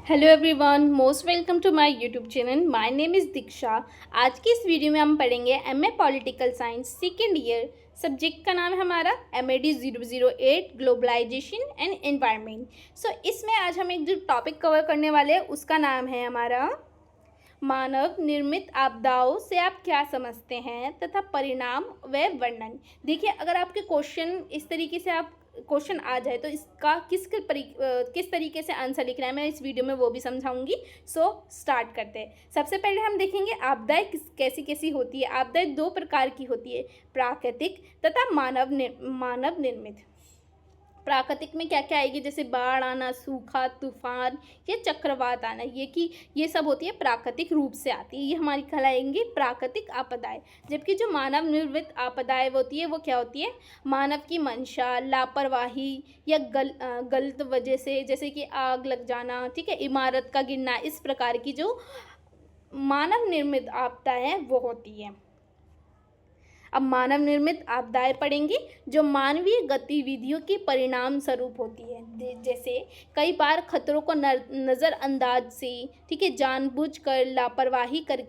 Hello everyone, most welcome to my YouTube channel. My name is Diksha. आज की इस video में हम पढ़ेंगे MA political science second year. Subject का नाम है हमारा MAD 008 globalization and environment. So इसमें आज हम एक जो टॉपिक कवर करने वाले हैं उसका नाम है हमारा मानव निर्मित आपदाओं से आप क्या समझते हैं तथा परिणाम व वर्णन। देखिए, अगर आपके क्वेश्चन इस तरीके से आप क्वेश्चन आ जाए तो इसका किस तरीके से आंसर लिखना है मैं इस वीडियो में वो भी समझाऊंगी। सो स्टार्ट करते हैं। सबसे पहले हम देखेंगे आपदाएं कैसी कैसी होती है। आपदाएं दो प्रकार की होती है, प्राकृतिक तथा मानव निर्मित। प्राकृतिक में क्या क्या आएगी, जैसे बाढ़ आना, सूखा, तूफान या चक्रवात आना, ये सब होती है प्राकृतिक रूप से आती है, ये हमारी कहलाएंगी प्राकृतिक आपदाएं। जबकि जो मानव निर्मित आपदाएं होती है वो क्या होती है, मानव की मंशा, लापरवाही या गलत वजह से, जैसे कि आग लग जाना, ठीक है, इमारत का गिरना, इस प्रकार की जो मानव निर्मित आपदाएं हैं वो होती है। अब मानव निर्मित आपदाएं पड़ेंगी जो मानवीय गतिविधियों के परिणाम स्वरूप होती है। जैसे कई बार खतरों को नज़रअंदाज से, ठीक है, जानबूझकर, लापरवाही कर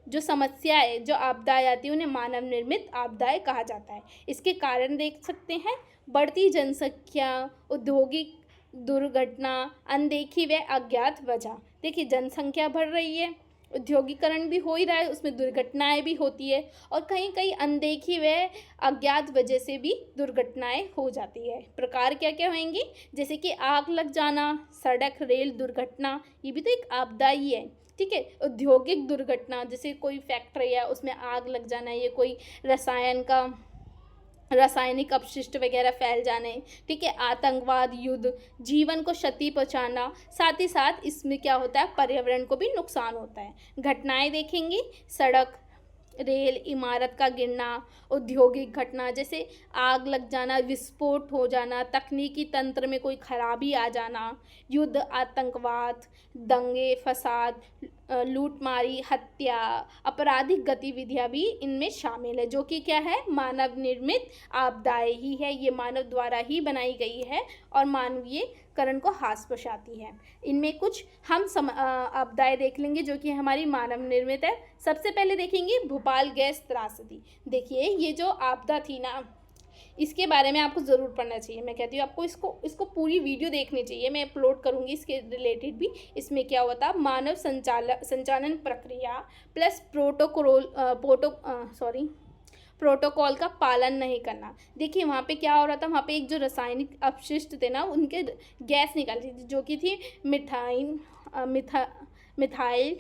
जो समस्याएं, जो आपदाएं आती हैं उन्हें मानव निर्मित आपदाएं कहा जाता है। इसके कारण देख सकते हैं, बढ़ती जनसंख्या, औद्योगिक दुर्घटना, अनदेखी व अज्ञात वजह। देखिए, जनसंख्या बढ़ रही है, औद्योगिकरण भी हो ही रहा है, उसमें दुर्घटनाएं भी होती है, और कहीं कहीं अनदेखी व अज्ञात वजह से भी दुर्घटनाएं हो जाती है। प्रकार क्या क्या होंगी, जैसे कि आग लग जाना, सड़क रेल दुर्घटना, ये भी तो एक आपदा ही है, ठीक है। औद्योगिक दुर्घटना, जैसे कोई फैक्ट्री है उसमें आग लग जाना, ये कोई रासायनिक अपशिष्ट वगैरह फैल जाने, ठीक है। आतंकवाद, युद्ध, जीवन को क्षति पहुंचाना, साथ ही साथ इसमें क्या होता है, पर्यावरण को भी नुकसान होता है। घटनाएं देखेंगी, सड़क रेल, इमारत का गिरना, औद्योगिक घटना जैसे आग लग जाना, विस्फोट हो जाना, तकनीकी तंत्र में कोई खराबी आ जाना, युद्ध, आतंकवाद, दंगे फसाद, लूटमारी, हत्या, आपराधिक गतिविधियां भी इनमें शामिल है, जो कि क्या है, मानव निर्मित आपदाएं ही है। ये मानव द्वारा ही बनाई गई है और मानवीय करण को हास पहुँचाती है। इनमें कुछ हम आपदाएं देख लेंगे जो कि हमारी मानव निर्मित है। सबसे पहले देखेंगे भोपाल गैस त्रासदी। देखिए, ये जो आपदा थी ना, इसके बारे में आपको ज़रूर पढ़ना चाहिए। मैं कहती हूँ आपको इसको पूरी वीडियो देखनी चाहिए, मैं अपलोड करूँगी इसके रिलेटेड भी। इसमें क्या हुआ था, मानव संचालन प्रक्रिया प्लस प्रोटोकॉल का पालन नहीं करना। देखिए, वहाँ पे क्या हो रहा था, वहाँ पे एक जो रासायनिक अपशिष्ट थे ना, उनके गैस निकल रही थी, जो कि थी मिथाइल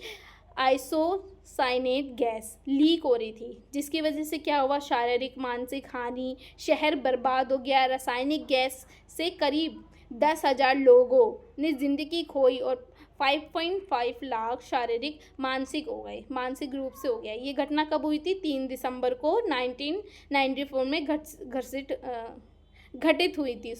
आइसोसाइनेट गैस लीक हो रही थी, जिसकी वजह से क्या हुआ, शारीरिक मानसिक हानि, शहर बर्बाद हो गया। रासायनिक गैस से करीब 10,000 लोगों ने ज़िंदगी खोई और 5.5 लाख शारीरिक मानसिक रूप से हो गया। ये घटना कब हुई थी, 3 दिसंबर को 1994 में घटित हुई थी।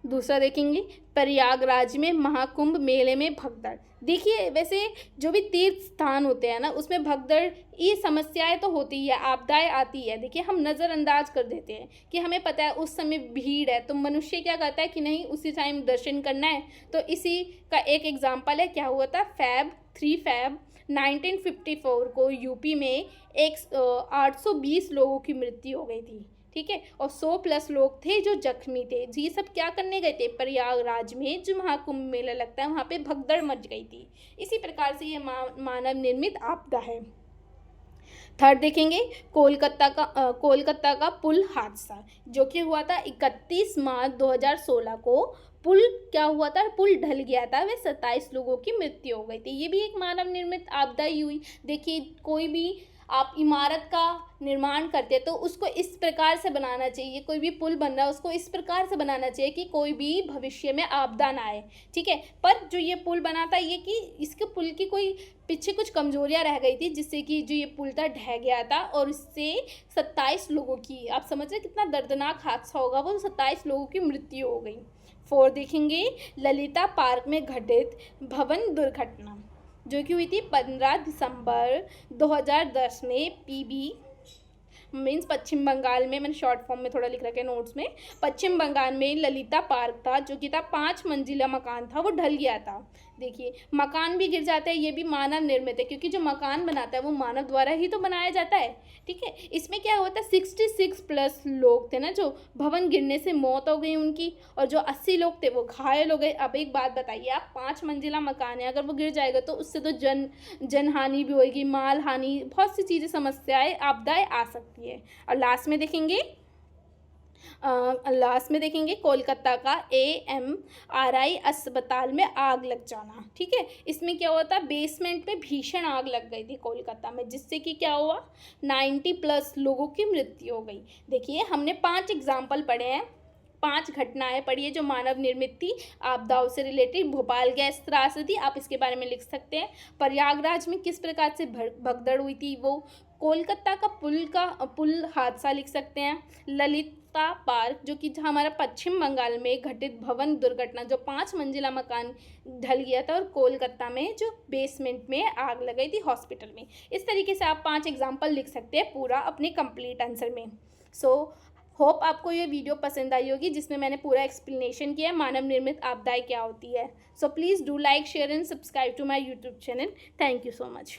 दूसरा देखेंगे, प्रयागराज में महाकुंभ मेले में भगदड़। देखिए, वैसे जो भी तीर्थ स्थान होते हैं ना, उसमें भगदड़, ये समस्याएं तो होती है, आपदाएं आती है। देखिए, हम नज़रअंदाज कर देते हैं कि हमें पता है उस समय भीड़ है, तो मनुष्य क्या कहता है कि नहीं, उसी टाइम दर्शन करना है। तो इसी का एक एग्जाम्पल है, क्या हुआ था, 3 फैब 1954 को यूपी में 820 लोगों की मृत्यु हो गई थी, ठीक है, और 100+ लोग थे जो जख्मी थे। ये सब क्या करने गए थे, प्रयागराज में जो महाकुंभ मेला लगता है वहाँ पे भगदड़ मच गई थी। इसी प्रकार से ये मानव निर्मित आपदा है। थर्ड देखेंगे, कोलकाता का पुल हादसा, जो कि हुआ था 31 मार्च 2016 को। पुल क्या हुआ था, पुल ढल गया था, वे 27 लोगों की मृत्यु हो गई थी। ये भी एक मानव निर्मित आपदा ही हुई। देखिए, कोई भी आप इमारत का निर्माण करते हैं तो उसको इस प्रकार से बनाना चाहिए, कोई भी पुल बन रहा है उसको इस प्रकार से बनाना चाहिए कि कोई भी भविष्य में आपदा ना आए, ठीक है। पर जो ये पुल बना था, ये कि इसके पुल की कोई पीछे कुछ कमजोरियां रह गई थी, जिससे कि जो ये पुल था ढह गया था, और इससे 27 लोगों की, आप समझ रहे कितना दर्दनाक हादसा होगा, वो 27 लोगों की मृत्यु हो गई। 4 देखेंगे, ललिता पार्क में घटित भवन दुर्घटना, जो कि हुई थी 15 दिसंबर 2010 में। पीबी मीन्स पश्चिम बंगाल में, मैंने शॉर्ट फॉर्म में थोड़ा लिख रखा है नोट्स में, पश्चिम बंगाल में ललिता पार्क था जो कि था 5 मंजिला मकान था, वो ढल गया था। देखिए मकान भी गिर जाता है, ये भी मानव निर्मित है, क्योंकि जो मकान बनाता है वो मानव द्वारा ही तो बनाया जाता है। ठीक है, इसमें क्या होता है 66 प्लस लोग थे ना जो भवन गिरने से मौत हो गई उनकी, और जो 80 लोग थे वो घायल हो गए। अब एक बात बताइए आप, 5 मंजिला मकान है, अगर वो गिर जाएगा तो उससे तो जनहानि भी होगी, माल हानि, बहुत सी चीज़ें, समस्याएं, आपदाएं आ सकती है। और लास्ट में देखेंगे कोलकाता का AMRI अस्पताल में आग लग जाना। ठीक है, इसमें क्या हुआ था, बेसमेंट में भीषण आग लग गई थी कोलकाता में, जिससे कि क्या हुआ 90 प्लस लोगों की मृत्यु हो गई। देखिए हमने 5 एग्जाम्पल पढ़े हैं, 5 घटनाएं पढ़ी है जो मानव निर्मित थी, आपदाओं से रिलेटेड। भोपाल गैस त्रासदी, आप इसके बारे में लिख सकते हैं। प्रयागराज में किस प्रकार से भगदड़ हुई थी वो। कोलकाता का पुल हादसा लिख सकते हैं। ललिता पार्क जो कि हमारा पश्चिम बंगाल में घटित भवन दुर्घटना, जो 5 मंजिला मकान ढल गया था, और कोलकाता में जो बेसमेंट में आग लग गई थी हॉस्पिटल में। इस तरीके से आप 5 एग्जाम्पल लिख सकते हैं पूरा अपने कंप्लीट आंसर में। सो होप आपको ये वीडियो पसंद आई होगी, जिसमें मैंने पूरा एक्सप्लेनेशन किया है मानव निर्मित आपदाएं क्या होती है। So please do like, share and subscribe to my YouTube channel. Thank you so much.